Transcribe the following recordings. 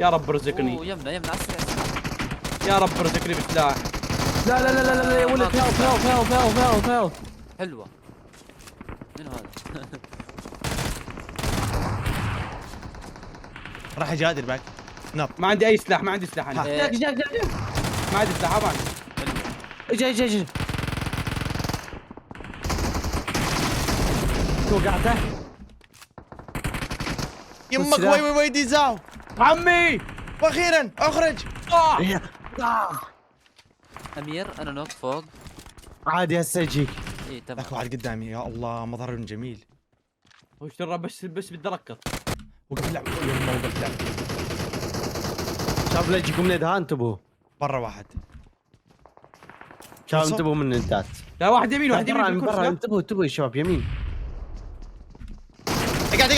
يا رب ارزقني. يمنا على السريع. يا رب ارزقني بسلاح. لا لا لا لا لا يا ولد، هيلث. حلوة. من هذا؟ راح يجادل باك. نط. ما عندي اي سلاح، ما عندي سلاح انا. جاك ما عندي سلاح ابان. اجا توقعته. يمك وي ديزاو. عمي واخيرا اخرج. امير انا نوك فوق. عادي هسه يجيك. اي تمام. ذاك واحد قدامي، يا الله مظهر جميل. وش ترى بس بتركض. وقف اللعب يما وقف اللعب. شباب لا يجيكم ندها، انتبهوا. برا واحد. شباب انتبهوا من النتات. لا واحد يمين واحد يمين برا بالكرسي. انتبهوا يا شباب يمين. اقعد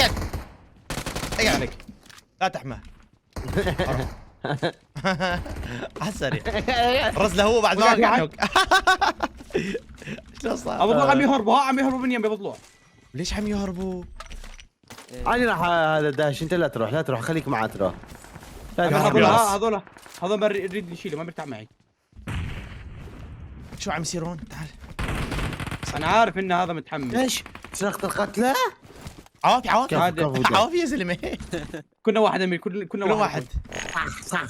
عليك. لا تحمى. عالسريع. رزله هو بعد ما وقع. شلون صار؟ ابو طلوع عم يهربوا، عم يهربوا من يمي ابو طلوع. ليش عم يهربوا؟ انا راح هذا داش، انت لا تروح خليك معاه تروح. هذول ما يريد يشيله، ما بيرتاح معي. شو عم يصيرون؟ تعال. انا عارف ان هذا متحمس. ليش؟ سرقت القتلة؟ عوافي كفو. عوافي يا زلمه. كنا واحد امير، كنا واحد. صح.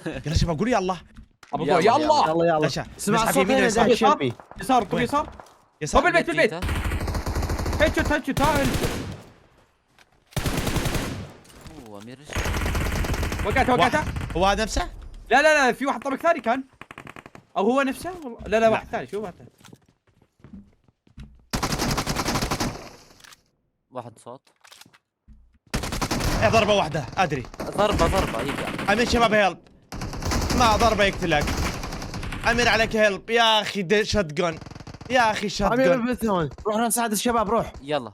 يلا شباب قولوا يلا. ابو طلوع يا الله. يلا دشا. اسمع نسحب الصوت يمين هنا ويسار. داش يمي. يساركم يسار. يسار. بالبيت هيد شوت امير وقعته. هو هذا نفسه؟ لا في واحد طبق ثاني كان، او هو نفسه والله. لا واحد ثاني. شو واحد ثاني؟ واحد صوت. ضربه واحده ادري. ضربة يجي. امير شباب هيلب. ما ضربه يقتلك. امير عليك هيلب يا اخي. شوت جون يا اخي. شوت جون. عمي روح نساعد الشباب روح. يلا.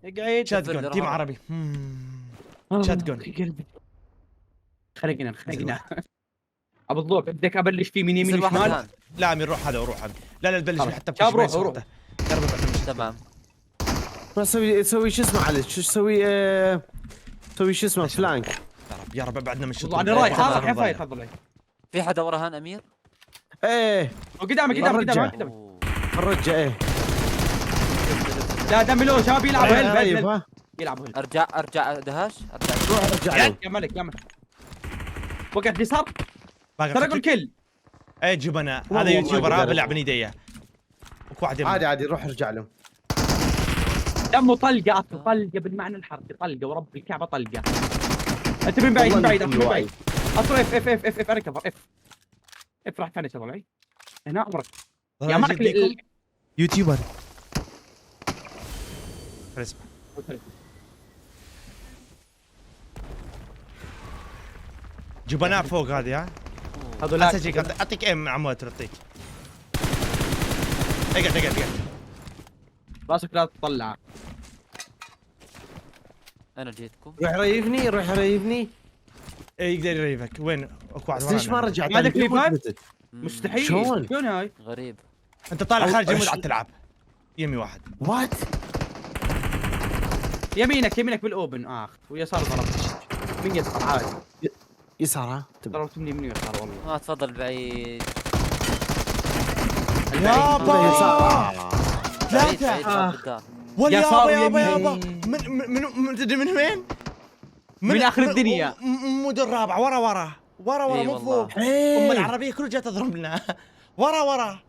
اقعد. شوت جون تيم عربي. شوت جون. خرقنا. ابو الضوء بدك ابلش فيه من يمين واحد وشمال. هان. لا امير روح هذا وروح هذا. لا تبلش حتى شباب روح. تمام. سوي شو اسمه علي، شو تسوي؟ سوي شو اسمه فلانك. يا رب ابعدنا من الشوط. انا رايح تفضل. في حدا ورا هان امير؟ ايه قدامك. الرجة ايه. لا دملو شباب يلعبوا هيلب. يلعبوا هيلب. ارجع دهاش. روح ارجع له. يا ملك. وقعت اليسار. سرقوا الكل. ايه جبنا. هذا يوتيوبر بلعب من يديه. واحد عادي روح ارجع له. دمه طلقه بالمعنى الحرفي، طلقه ورب الكعبه طلقه. انت من بعيد اصلا اف انا كفر اف راح ثاني طلعي هنا عمرك يا مالك يوتيوبر. اسمع جبناء فوق هذه. ها هذول اعطيك ايم مع عمود تعطيك. اقعد راسك لا تطلع. انا جيتكم. روح ريفني. ايه يقدر يريفك. وين اكو واحد؟ ليش ما رجعت؟ عندك ريفايف؟ مستحيل. شلون هاي؟ غريب. انت طالع خارج المود على تلعب. يمي واحد. وات؟ يمينك بالاوبن. ويسار ضربت من يسار عادي. يسار ضربت من يمين ويسار والله. تفضل بعيد. يابا ثلاثة. يابا من وين؟ من اخر الدنيا. مود الرابع. ورا مو فوق. العربية كلها جات تضربنا. ورا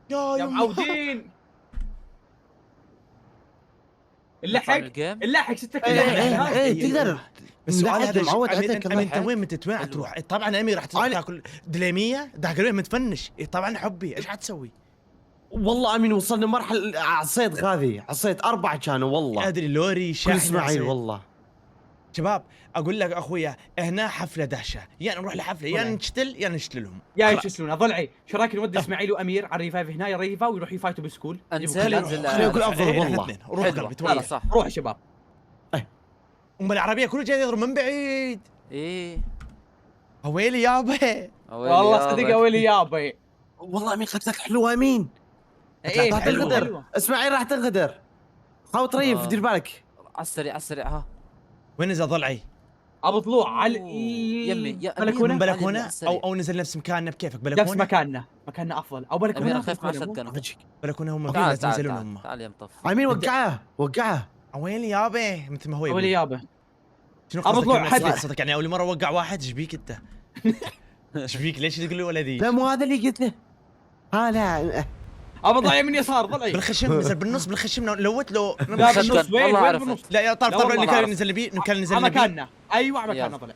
يا معودين. اللحق 6 كيلو. ايه تقدر. بس السؤال هذا معود انت وين تروح؟ طبعا امير راح تاكل دليميه. ذاك اليوم متفنش. طبعا حبي ايش حتسوي؟ والله امين وصلنا مرحله عصيت غاذي، عصيت 4 كانوا والله. ادري لوري شاحن اسماعيل والله. شباب اقول لك اخويا هنا حفله دهشه. يا نروح لحفله يا نشتل يا نشتلهم. يا يشتلون ضلعي. شو رايك نودي اسماعيل وامير على الريفايف هنا يريفا ويروح يفايتوا بسكول. انزل خلينا نقول افضل والله. روح قلبي صح. روح يا شباب. العربيه كله جاي يضرب من بعيد. ايه ويلي يابا. والله صدق ويلي يابا. والله امين قتلك حلوه امين. راح تنغدر. اسماعيل راح تنغدر. حاول تريف دير بالك. على السريع ها. وين نزل ضلعي؟ ابو طلوع على يمي يا بلكونه من بلكونه علي السريع. او نزل نفس مكاننا بكيفك نفس بلكونه مكاننا افضل او امير بلكونه انا خايف مع بلكونة، مو؟ شتقن. اجيك بلكونه هم فين تعال لازم تعال ينزلون تعال هم تعال يا مطف. عمين وقعه وين يابا مثل ما هو اولي يقول يابه شنو أبو قصدك طلوع لما حدث. سمعت صوتك يعني اول مره وقع واحد ايش بيك انت؟ ايش بيك ليش تقول له ولدي؟ لا مو هذا اللي قلت له لا ابو ضايع من يسار ضلعي بالخشم نزل بالنص بالخشم لوت له لا شتقن. بالنص وين والله وين عرفت. بالنص لا يا طرف لا طرف والله المكان أعرف. اللي نزل بيه المكان اللي على نزل بيه مكاننا ايوه على مكاننا يلا. ضلع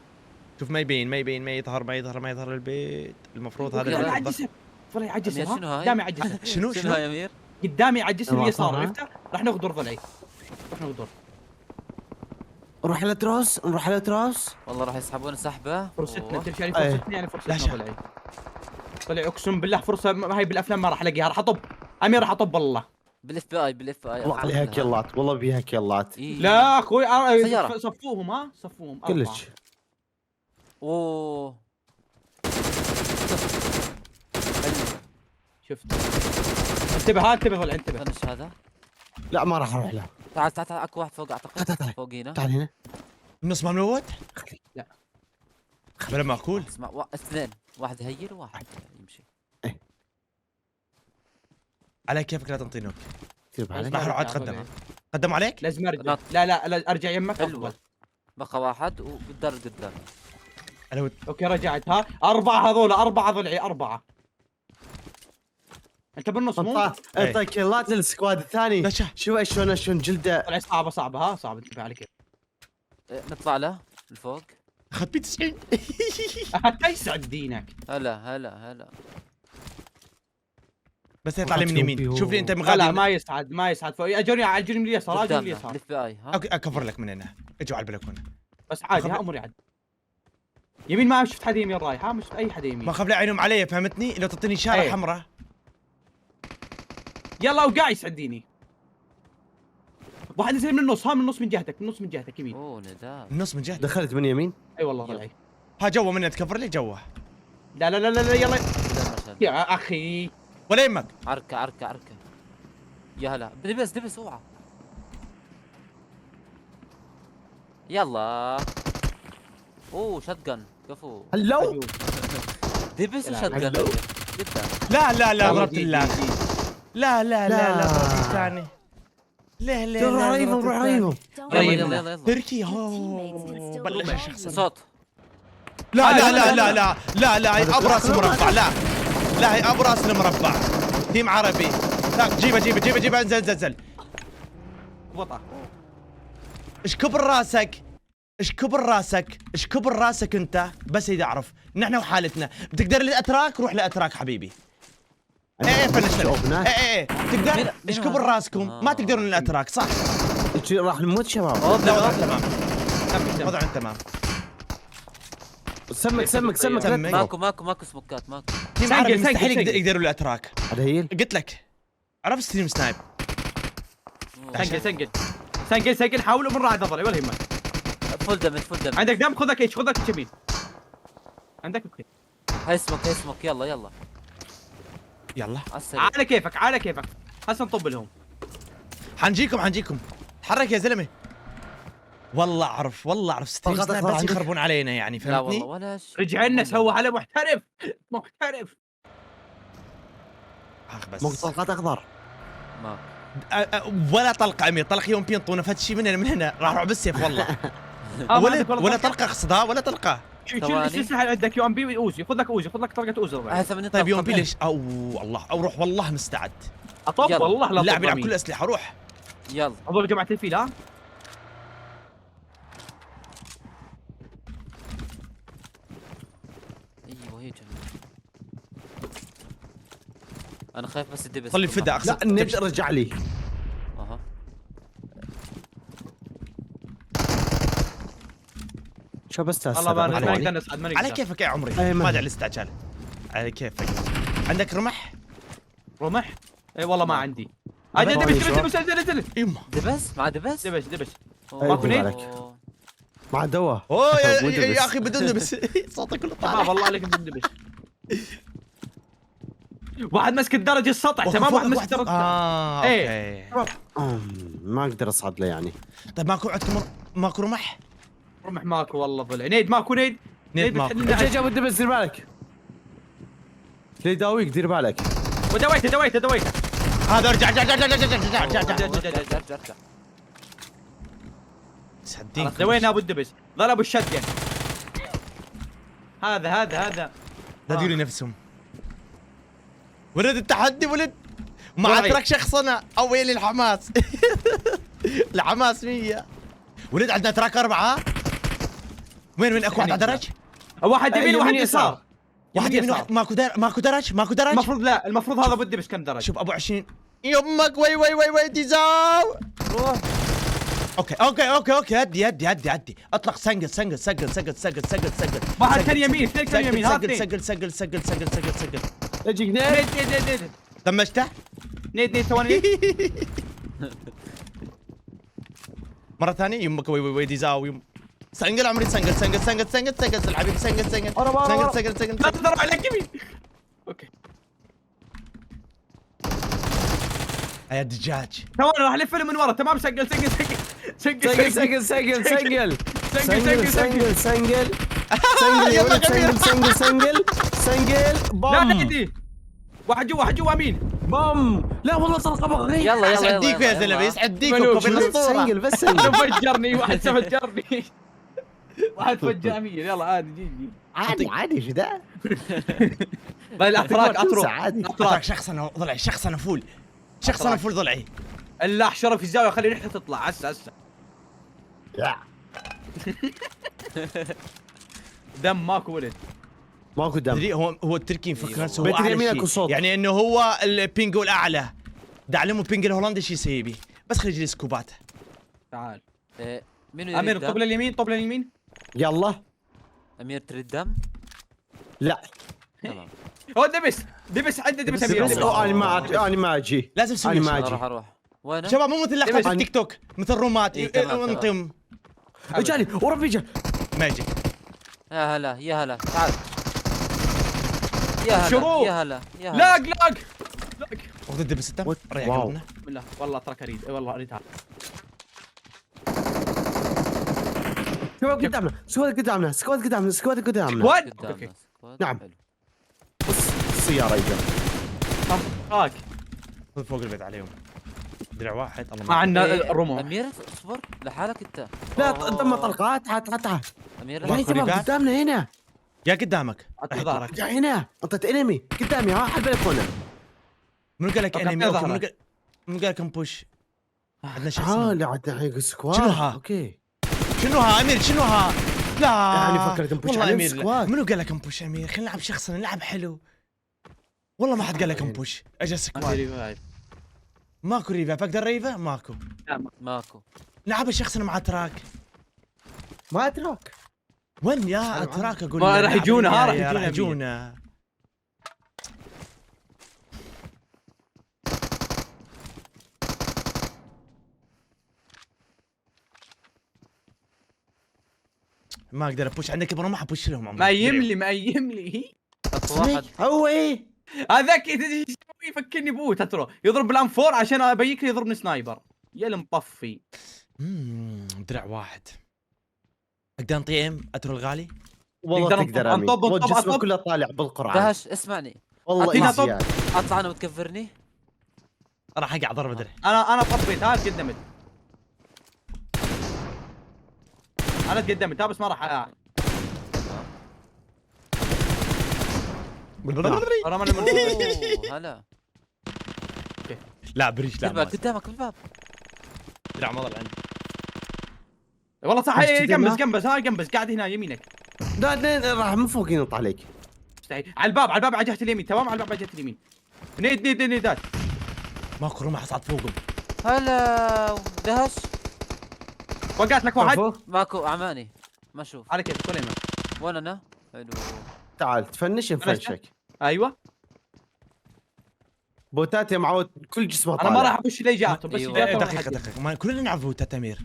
شوف ما يبين ما يظهر البيت المفروض يلا. هذا لا البيت. عجز ضلعي عجز أمير، شنو هاي؟ قدامي عجز شنو شنو شنو هاي يا امير؟ قدامي عجز اليسار الوطن، ها؟ عرفته راح نغدر ضلعي راح نغدر نروح على تروس والله راح يسحبون سحبه. فرصتنا أوه. تمشي يعني أي. فرصتنا يعني لا فرصتنا شك. ضلعي ضلعي اقسم بالله فرصه ما هي بالافلام ما راح الاقيها راح اطب امير راح اطب والله بالاف بي اي بالاف بي اي والله عليها كيلات والله بيها كيلات إيه. لا اخوي سيارة. صفوهم ها صفوهم كلش اوه شفت انتبه ها انتبه ضلع انتبه فنش هذا. لا ما راح اروح له تعال تعال تعال اكو واحد فوق اعتقد. تعال. فوقينا. تعال هنا النص ما ملوت؟ لا. بلا ماكول اسمع اثنين واحد هيل وواحد يمشي. على كيفك لا تنطي نوك كتب عليك راح اروح اتقدم قدم عليك؟ لازم ارجع نط. لا ارجع يمك حلوة. افضل بقى واحد وقدر قدام. انا اوكي رجعت ها اربعه هذول اربعه ضلعي اربعه انت بالنص مو اعطى كيلات للسكواد الثاني لا شا شوف شلون جلده طلع صعبه ها صعبه انتبه على كيف نطلع له لفوق. اخذت بي 90 حتى يسعد دينك هلا بس يطلع لي من يمين شوف لي انت لا مغادر ما يسعد فوق اجوني من اليسار اجوني من قدامنا اليسار الاف بي اي ها. اكفر لك من هنا اجوا على البلكونه بس عادي ها اموري عادي يمين ما شفت حد يمين رايح ها مش اي حد يمين ما خاف لا عينهم علي فهمتني لو تعطيني اشاره أيه. حمراء يلا وقع يسعديني واحد نزل من النص ها من النص من جهتك يمين اوه نداء. النص من جهه دخلت من يمين اي والله يلا. طلعي ها جوا من تكفر لي جوا لا يلا قدام عشان. يا اخي ولا يمك عركه يا هلا دبس اوعى. يلا. اوه شتقن كفو. هلو دبس يلعب. وشتقن. هلو. قدام. لا ضربت الله لا ضربت ثاني لا روح رهيبهم روح رهيبهم يلا تركي هو بلش الشخص صوت. لا هي ابو راس المربع لا هي ابو راس المربع تيم عربي لا جيبه انزل وطا ايش كبر راسك انت بس اذا اعرف نحن وحالتنا بتقدر للاتراك روح لاتراك حبيبي فنش ايه تقدر ايش كبر راسكم ما تقدرون للاتراك صح راح نموت شباب لا وضع تمام وضع تمام سمك ماكو سموكات ماكو. تيم عربي مستحيل يقدروا للاتراك هذا هيل قلت لك عرفت ستريم سنايب سنقل حاولوا من راعي ضلعي ولا يهمك فول دم عندك دم خذك ايش يمين عندك اوكي هاي سموك يلا يلا عالسريع. على كيفك هسه نطب لهم حنجيكم تحرك يا زلمه والله اعرف ستريم ضغط سنايب أكبر بس عندك. يخربون علينا يعني لا والله فهمتني ولا شيء. رجع لنا سوى على محترف بس مو طلقات اخضر ما ولا طلقه امير طلق يوم بينطونا فد شيء من هنا راح اروح بالسيف والله ولا طلقه اقصدها ولا طلقه شو ثواني. السلاح اللي عندك يو ام بي اوزي خذ لك طلقه اوزي طيب يوم بي ليش او الله اروح والله مستعد اطب يلا. والله لا اللاعب يلعب طب كل الاسلحه روح يلا اظل جماعه الفيل ها ايوه هي جميل. انا خايف بس الدبس. خلي الفدا لا اقصد النت رجع لي اها شو بس والله ما على نقدر نصعد ما على نقدر كيفك يا عمري أي ما داعي للاستعجال على كيفك عندك رمح رمح اي والله ما عندي أنا اجل بقول دبس انزل يما دبس مع دبس. دبس أوه. أيوة، ماكو نيت؟ أوه. مع دواء اوه مو دبس. يا اخي بدون دبس صوتك كله تمام طالع والله عليك دبس واحد مسك الدرج السطح تمام واحد مسك الدرج اوكي إيه. ما اقدر اصعد له يعني طيب ماكو عندكم ماكو رمح رمح ماكو والله ضلع. نيد ماكو نيد. نيد ماكو. بتحل لنا اجي ابو الدبس دير بالك. ليه يداويك دير بالك. ودويته. هذا ارجع ارجع ارجع ارجع ارجع ارجع ارجع ارجع ارجع ارجع. سعدين دوينا ابو الدبس. ظل ابو الشتقن. هذا لا تقولي نفسهم. ولد التحدي ولد ما ضلعي. اترك شخصنا او ويلي الحماس. الحماس 100. ولد عندنا تراك 4. وين اكو واحد على درج؟ واحد يمين وواحد يمين يسار. واحد يمين يسار. واحد ماكو درج المفروض لا، المفروض هذا ابو الدبس كم درجه؟ شوف ابو 20 يمك وي ديزاو. روح. اوكي هدي اطلق سنقل واحد كان يمين، اثنين كان يمين، ها اثنين. سجل اجيك نيد. نيد دمجته نيد ثواني. مرة ثانية يمك وي ديزاو يم سنقل عمري سنقل الحبيب سنقل لا تضرب عليك يمين. اوكي يا دجاج. ثواني راح الف له من ورا. تمام سجل سنقل لا بام نيدي. واحد جوا امين. بام. لا والله طلقه بغي. يلا يسعديك يا زلمة يسعديك ملوك. وكفي الاسطورة. سنقل بس سنقل. فجرني واحد فجرني. واحد فجر امين. يلا عادي جي. عادي ايش ذا؟ اتراك عادي. اتراك شخصنا ضلعي شخصنا فول ضلعي. الا احشره في الزاويه خلي ريحته تطلع. هسه دم ماكو ولد. ماكو دم. تدري هو التركي مفكر نفسه هو بيت اليمين اعلى اكو شيء صوت. يعني انه هو البينجو الاعلى. دعلمه البينج الهولندي شي سيبي بس خلي يجي سكوبات. تعال منو يريد امير. دم؟ طب لليمين. يلا. امير تريد دم؟ لا تمام. هو دبس عنده دبس امير. بس دبس. انا ما اجي. لازم انا تسوي ما شيء. اجي. اروح وين؟ شباب مو مثل لقطات ليش؟ التيك توك مثل رومات إيه، تمام، انطم اجاني وربي جا. ما يجي. يا هلا تعال. يا هلا شروق. يا هلا لاق وقت الدبس التم ريح واو. قلبنا. لا والله اترك اريد. والله اريد هذا. شباب قدامنا سكواد قدامنا. وات اوكي. نعم. بص السيارة اجا. هاك خذ فوق البيت عليهم. درع واحد الله ما عندنا الرمح. امير اصبر لحالك انت. لا دم طلقات. تعال امير يعني لحظة. تمام قدامنا هنا. يا قدامك. عطني ظهرك. يا هنا انطيت انمي قدامي ها على البلكونه. منو قال لك طب انمي؟ كم اوكي ظهرك؟ Ah, منو قال لكم بوش؟ عندنا شخص لا عاد حق سكواد. شنو ها؟ اوكي. شنو ها امير شنو ها؟ لا يعني فكرت نبوش والله عليهم امير لا. سكواد. منو قال لك نبوش امير؟ خلينا نلعب شخصنا نلعب حلو. والله ما حد قال لك نبوش اجا سكواد. ماكو ريفا فاقدر ريفا ماكو. ماكو. لعب شخصنا مع تراك. ما ادراك. وين يا تراك اقول ما لك؟ راح يجونا، ها، يا راح يجونا يجونا. ما اقدر ابوش عندك ابو رمح ابوش لهم عمري. ما يملي اكو واحد. هو ايه. هذاك تدري ايش يسوي؟ يفكرني بو تترو يضرب بالام 4 عشان ابيك لي يضربني سنايبر. يا المطفي. درع واحد. اقدر انطي ام اترو الغالي؟ والله نقدر تقدر امين. نطب- نطب- جسمه نطب. كله طالع بالقرعه. دهش اسمعني. والله أعطينا ايزي طب. يعني. اطلع انا وتكفرني. راح اقع ضرب درع. انا طبيت. ها تقدمت. انا تقدمت. ها بس ما راح رماني من اوه هلا. لا بريش لا بالباب ما- قدامك بالباب. درع ما ضل عندي. والله صح. مش قنبس تقدم، قنبس. ها قنبس قاعد هنا يمينك. لا لا راح من فوق ينط عليك. مستحيل. على الباب على جهه اليمين. تمام على الباب على جهه اليمين. نيدات. ماكو رمح صعد فوقهم. هلا دهش. وقعت لك واحد. فوق. ماكو عماني. ما اشوف. على كيفك ولا يهمك. وين انا؟ حلو. تعال تفنش نفنشك. ايوه. بوتات يا معود كل جسمه انا طالع. ما راح ابش اللي جاته بس أيوة. جاته راح دقيقة أحدد. دقيقة ما كلنا نعرف فوتات امير.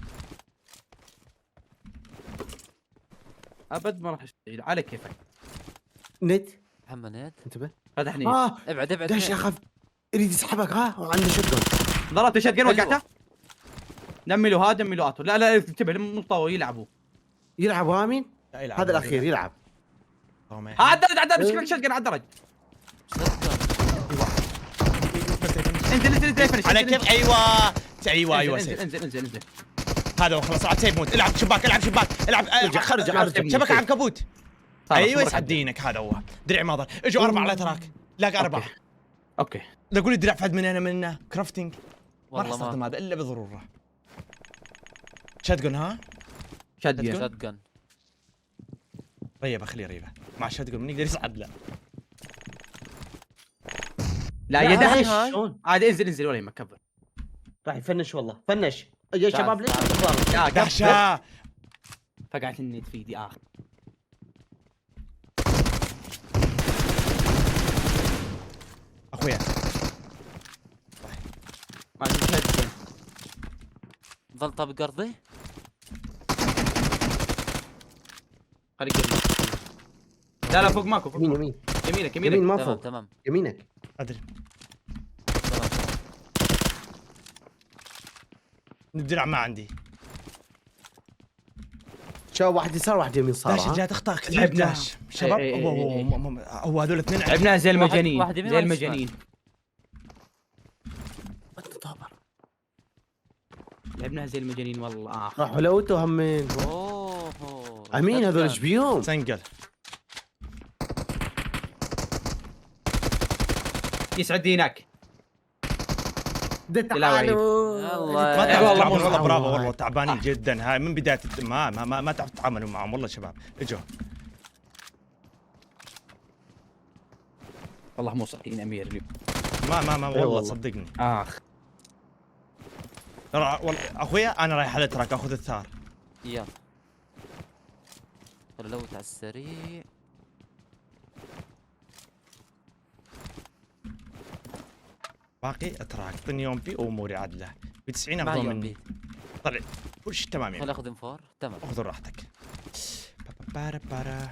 ابد ما راح اشتغل على كيفك. نت محمد نيت. انتبه. فتحني. ابعد داش يا اخي يريد يسحبك ها وعنده شقه. ضربت شات جن أيوة. وقعته. دمي له اتو. لا انتبه مو طاوي يلعبوا. يلعب وامين. لا يلعب. هذا الاخير يلعب. عدل عدل مسك شتقن على الدرج. انزل انزل انزل فنش. على كيف؟ ايوه انزل سيف. انزل هذا هو خلاص عاد سيف موت. العب شباك العب ارجع شبكه عنكبوت. ايوه يسعد دينك. هذا هو درعي ما ضل. اجوا 4 على تراك. لاقى 4. اوكي لا قول لي درع فهد من هنا منه كرافتنج. ما راح والله استخدم ما هذا الا بضروره. شاتجون ها؟ شد شotgun. ريبه خليه ريبه مع شاتجون من يقدر يصعد له. لا لا، يدعش هاي. شلون عادي انزل ولا يهمك كبر راح يفنش والله فنش يا تعال. شباب ليش يا كبر دهشه. فقعت النت في دي اخويا ما شد ظل طابق ارضي. خليك لا فوق ماكو فوق يمين ماكو. يمين يمينك يمين يمينك ما تمام فوق تمام يمينك. ادري تمام. الدرع ما عندي. شباب واحد يسار واحد يمين صار. داش ها؟ جات اخطاء كثير لعبناه. داش شباب. إيه، إيه، إيه، إيه. هو هذول الاثنين لعبناها زي المجانين واحد يمين زي واحد المجانين لعبناها زي المجانين والله راحوا لوتوا همين. اوه امين هذول shotgun. ايش بيهم؟ سنقل. يسعد دينك تعالوا يلا ما يا- تعرف والله تلعبون مو والله صعب. برافو والله تعبانين جدا. هاي من بدايه ما تعرف تتعاملوا معهم والله شباب. اجوا والله مو صحيين امير اليوم ما والله والله. صدقني. والله والله اخويا انا رايح على تراك اخذ الثار. يلا لوت على السريع. باقي اتراك اعطني يوم بي واموري عدله. ب 90 ما افضل يوم مني. بي. طلع كل شيء تمام خل يعني. اخذ انفار. تمام. خذ راحتك. بارا.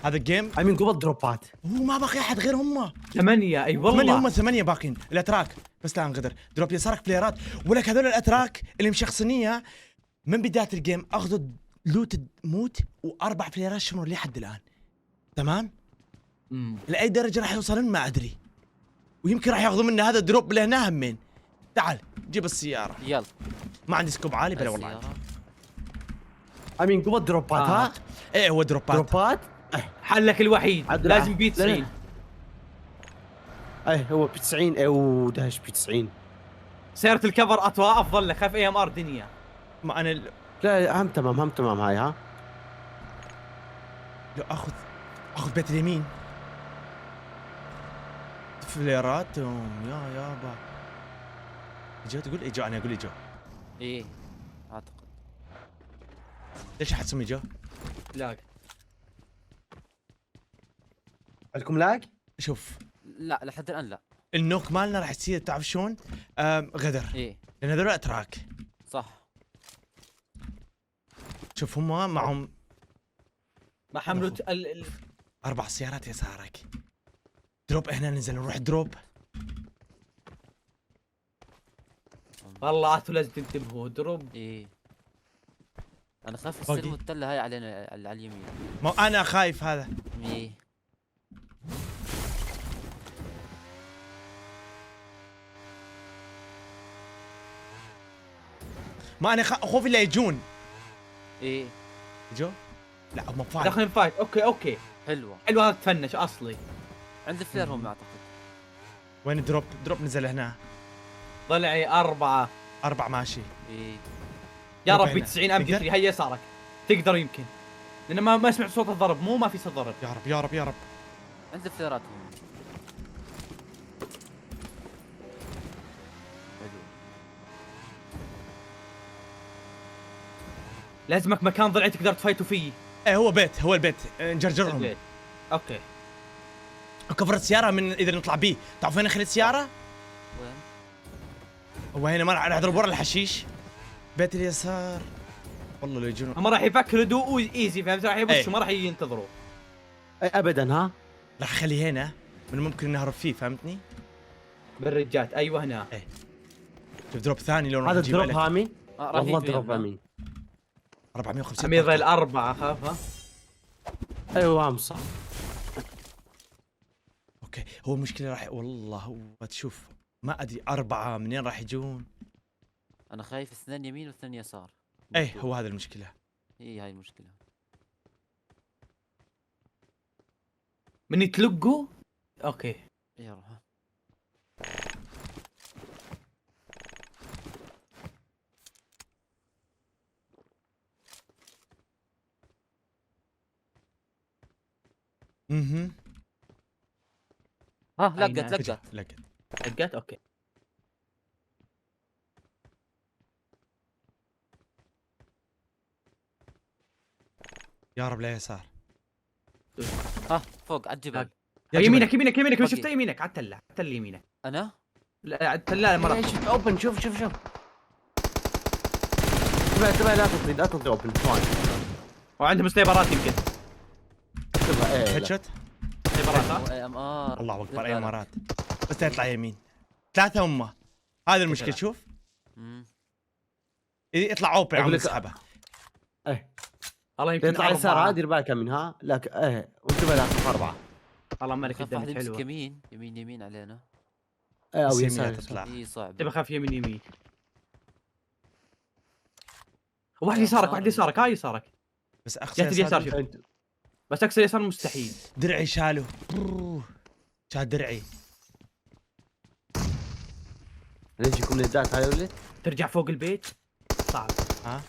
هذا الجيم امين قبل دروبات. هو ما باقي احد غير هم. 8 اي والله 8 هم 8 باقين الاتراك بس لا انغدر. دروب يسارك بلايرات ولك هذول الاتراك اللي مشخصنيه من بدايه الجيم اخذوا لوت موت و4 بلايرات شمروا لي حد الان. تمام؟ لاي درجه راح يوصلون ما ادري. ويمكن راح ياخذوا منا هذا دروب لهنا همين. تعال جيب السياره. يلا ما عندي سكوب عالي بلا والله عندي. السيارة. امين قبل دروبات. ها ايه هو دروبات. دروبات. حلك الوحيد عدل لازم بي لا، 90 لا. ايه هو ب 90 ايه داش ب 90. سيارة الكفر اطوى افضل لك خاف اي ام ار دنيا ما انا لا هم تمام هاي. ها لو اخذ بيت اليمين فليرات يا يابا. اجوا تقول اجوا انا اقول اجوا. ايه اعتقد. ليش احد سمي اجوا؟ لا عندكم لاج؟ شوف لا لحد الان لا. النوك مالنا راح يصير تعرف شلون؟ غدر. ايه لان هذول اتراك. صح. شوف هم معهم ما حملوا 4 سيارات يسارك. دروب هنا ننزل نروح دروب. والله انتوا لازم تنتبهوا دروب ايه انا خاف باقي. السلم والتله هاي علينا على اليمين. ما انا خايف هذا. ايه ما انا خوفي لا يجون. ايه يجوا؟ لا هم فايت. داخلين فايت اوكي حلوه. حلو هذا تفنش اصلي عند فلير هم اعتقد. وين الدروب؟ دروب نزل هنا. ضلعي 4 4 ماشي. ايه يا دروب ربي هنا. 90 ام تقدر؟ 3 هيا يسارك تقدر يمكن لان ما سمعت صوت الضرب ما في صوت ضرب يا رب يا رب يا رب. عند فليرات هم. حلو. لازمك مكان ضلعي تقدر تفايتوا فيه ايه هو البيت نجرجرهم. اوكي كفرت السياره من اذا نطلع بيه. تعرف وين اخر السياره؟ وين؟ هو هنا ما راح يضرب ورا الحشيش. بيت اليسار. والله لو يجون هم راح يفكروا دو ايزي فهمت راح يبشوا إيه. ما راح ينتظروا ابدا. ها راح اخليه هنا من ممكن نهرب فيه فهمتني؟ بالرجات ايوه هنا شوف دروب ثاني لو هذا راح نجيبه الدروب لك. هامي راح والله يجي دروب يمنا. امين. 450 امير طلقة. الاربعه اخاف ها. ايوه عم صح. اوكي هو المشكله راح والله هو تشوف ما ادري 4 منين راح يجون. انا خايف 2 يمين و2 يسار. ايه هو هذا المشكله. هاي المشكله. من يتلقوا. اوكي يلا ها. اها ها أين؟ لقت فجأة لقت. لقت. لقيت اوكي. يا رب لا يسار. ها فوق على الجبل. يا يمينك يمينك يمينك ما باقي. شفته يمينك على التله على التله يمينك. انا لا على التله ما راح. شفت اوبن. شوف شوف شوف. انتبه لا تطلي لا تطلي اوبن ثواني. وعندهم سنايبرات يمكن. انتبه ايه هيد لا. شوت. سنايبرات ها. اي ام ار. الله اكبر اي امارات. بس يطلع يمين. 3 هم. هذا المشكله ثلاثة. شوف. يطلع اوبن عم أقول لك- يسحبها. ايه الله يمكن يطلع يسار أربعة. دير بالك منها لك ايه وانتبه لا تطلع 4. الله مالك خاف واحد الدمج يمسك حلوه. يمين يمين يمين علينا. ايه او بس يسار يمين يسار. تطلع. اي صعب. تبي اخاف يمين يمين. واحد يسارك واحد يسارك هاي يسارك. بس اقصى جت اليسار يسار. شوف. انت بس اقصى اليسار مستحيل. درعي شاله. شال درعي. ليش يكون ندات هاي ولد؟ ترجع فوق البيت صعب. ها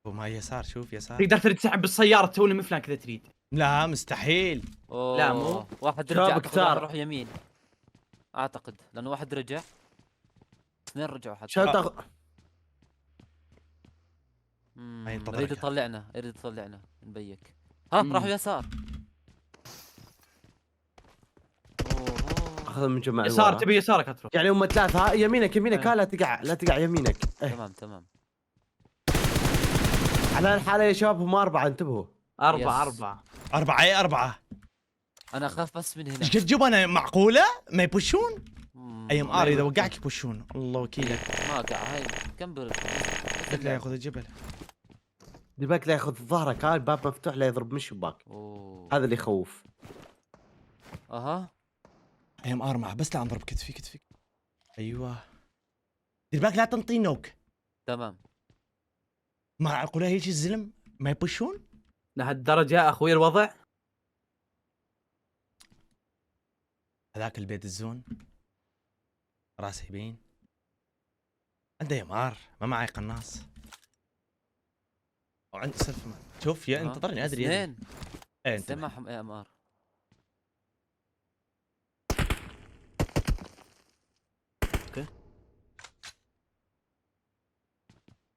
وما يسار شوف يسار. تقدر تسحب بالسياره تسوي مثلها كذا تريد. لا مستحيل. أوه. لا، مو. واحد شباب رجع كتار. أعتقد يروح يمين. اعتقد لانه واحد رجع. 2 رجعوا حتى. شو تاخذ؟ ما ينتظرك. يريد يطلعنا يريد يطلعنا نبيك. ها مم. راحوا يسار. أوه. اخذ من جماعه يسار تبي يسارك اترك. يعني هم 3 ها يمينك يمينك إيه. ها لا تقع لا تقع يمينك. ايه تمام تمام. على الحاله يا شباب هم 4 انتبهوا. أربعة يس. 4. 4 اي 4. انا اخاف بس من هنا. ايش قد جبنا معقوله ما يبوشون؟ اي ام ار لا اذا يبوشون. وقعك يبوشون الله وكيلك. ما قاع هاي كم برد. لا ياخذ الجبل. دير بالك لا ياخذ ظهرك ها الباب مفتوح لا يضرب من الشباك. اوه. هذا اللي يخوف. اها اي ام ار معه بس لا انضرب كتفي كتفي. ايوه دير بالك لا تنطي نوك. تمام. معقوله هيك الزلم ما يبوشون؟ لهالدرجة اخوي الوضع. هذاك البيت الزون راسه يبين. عنده يمار ما معي قناص. وعندي سلف شوف يا انتظرني ادري أدري. 2 ايه انت معهم اي ام ار.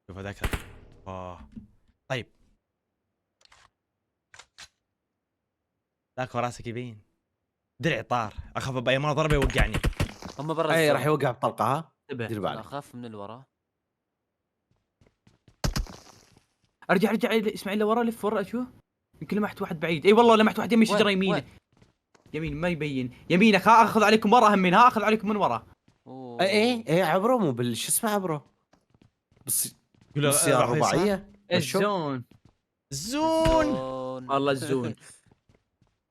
شوف هذاك. طيب ذاك راسك يبين. درعي طار اخاف باي مره ضربه يوقعني. هم برا اي الزون. راح يوقع بطلقه ها انتبه. دير انا بالك. اخاف من الورا. ارجع اسماعيل لورا لف ورا اشوف. يمكن لمحت واحد بعيد. اي والله لمحت واحد يمين شجره وين؟ يمينك. وين؟ يمين ما يبين. يمينك ها اخذ عليكم ورا هم من ها اخذ عليكم من ورا. أوه. ايه عبره مو شو اسمه عبره. بس يقول له بالسياره راح يسار. رباعيه. والشوك. الزون. الزون. والله الزون.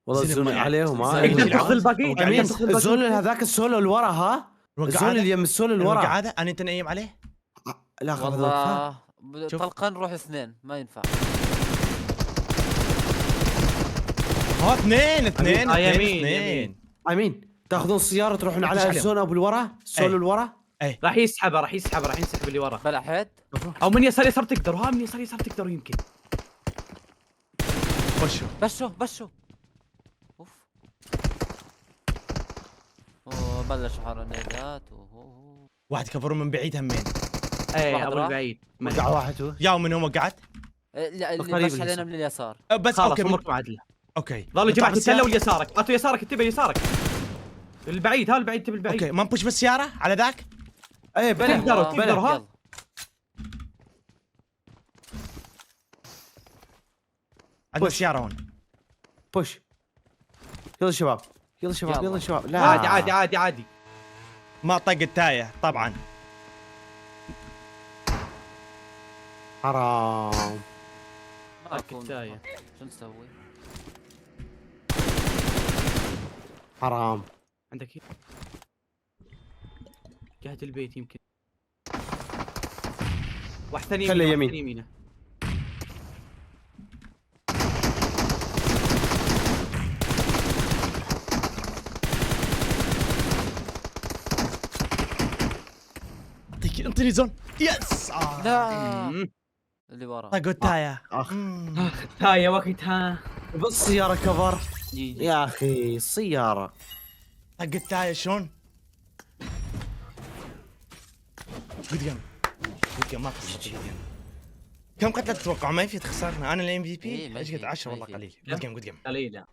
والله زين الزون معي. عليهم ها. زين تقدر معي. تاخذ الباقي. يمين تاخذ الباقي. الزون هذاك السولو اللي ورا ها. الزون اللي يم السولو اللي ورا. الوقعه انا انت نايم عليه. لا خذ الوقفه. والله شوف. طلقه نروح 2 ما ينفع. ها اثنين اثنين يمين، اثنين يمين. امين تاخذون السياره تروحون على عليهم. الزون ابو اللي ورا السولو إيه. اللي ورا. راح يسحبه راح ينسحب اللي ورا. بلع حد. او من يسار تقدروا ها من يسار تقدروا يمكن. خشوا. بشو اوف. اوه بلش حرنيدات. اوه واحد كفروا من بعيد همين. ايه واحد ابو راح. البعيد. وقع واحد هو. يا من هم وقعت. لا اللي قريب بش علينا اليسار. من اليسار. بس خلاص اوكي اموركم عادله. اوكي ظلوا نطلع جماعه بالسيارة؟ التله واليسارك اعطوا يسارك انتبه يسارك. البعيد ها البعيد تبي البعيد. اوكي ما نبوش بالسياره على ذاك. ايه بلا تقدروا، يلا، تقدروا، ها؟ يلا. عندنا بوش. السياره هون. بوش. يلا شباب يلا شباب يلا. يلا شباب. لا عادي. ما طق التايه طبعا. حرام. ما اكون كتاية. شو نسوي؟ حرام. عندك جهة البيت يمكن. واحد ثاني خلي يمينه، يمين. واحد ثاني يمينه. انطيني زون. يس لا مم. اللي ورا. طاقوتايا. اخ ها يا وقت ها. بالسيارة كفر. جي جي. يا اخي السيارة. طاقوتايا شلون؟ جود جيم. جود جيم ما قصدي. كم قتلة تتوقع؟ ما يفيد خسرنا. انا الام في إيه، بي ما ايش قلت؟ يفيد، 10 ما والله يفيد. قليل. جود جيم جود جيم. قليلة.